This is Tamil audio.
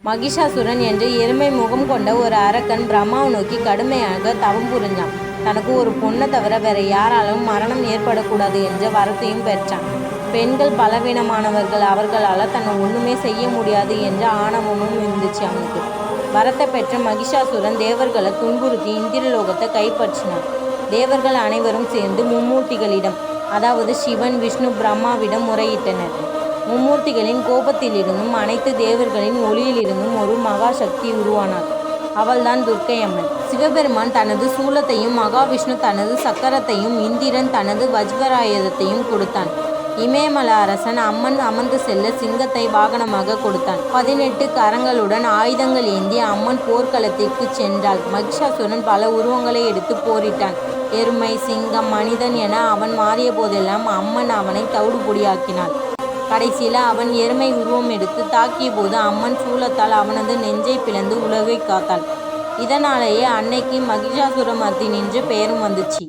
மகிஷாசுரன் என்ற எருமை முகம் கொண்ட ஒரு அரக்கன் பிரம்மாவை நோக்கி கடுமையாக தவம் புரிஞ்சான். தனக்கு ஒரு பொண்ணை தவிர வேற யாராலும் மரணம் ஏற்படக்கூடாது என்ற வரத்தையும் பெற்றான். பெண்கள் பலவீனமானவர்கள், அவர்களால் தன்னை ஒன்றுமே செய்ய முடியாது என்ற ஆணவமும் இருந்துச்சு அவனுக்கு. வரத்தை பெற்ற மகிஷாசுரன் தேவர்களை துன்புறுத்தி இந்திரலோகத்தை கைப்பற்றினான். தேவர்கள் அனைவரும் சேர்ந்து மும்மூர்த்திகளிடம், அதாவது சிவன், விஷ்ணு, பிரம்மாவிடம் முறையிட்டனர். மும்மூர்த்திகளின் கோபத்திலிருந்தும் அனைத்து தேவர்களின் ஒளியிலிருந்தும் ஒரு மகா சக்தி உருவானாள். அவள்தான் துர்க்கை அம்மன். சிவபெருமான் தனது சூலத்தையும், மகாவிஷ்ணு தனது சக்கரத்தையும், இந்திரன் தனது வஜ்ராயுதத்தையும் கொடுத்தான். இமயமல அரசன் அம்மன் அமர்ந்து செல்ல சிங்கத்தை வாகனமாக கொடுத்தான். 18 கரங்களுடன் ஆயுதங்கள் ஏந்தி அம்மன் போர்க்களத்திற்கு சென்றாள். மகிஷாசுரன் பல உருவங்களை எடுத்து போரிட்டான். எருமை, சிங்கம், மனிதன் என அவன் மாறிய போதெல்லாம் அம்மன் அவனை தவிடுபொடியாக்கினாள். கடைசியில் அவன் எருமை உருவம் எடுத்து தாக்கிய போது அம்மன் சூலத்தால் அவனது நெஞ்சை பிளந்து உலகை காத்தாள். இதனாலேயே அன்னைக்கு மகிஷாசுரமர்த்தினி என்ற பெயரும் வந்துச்சு.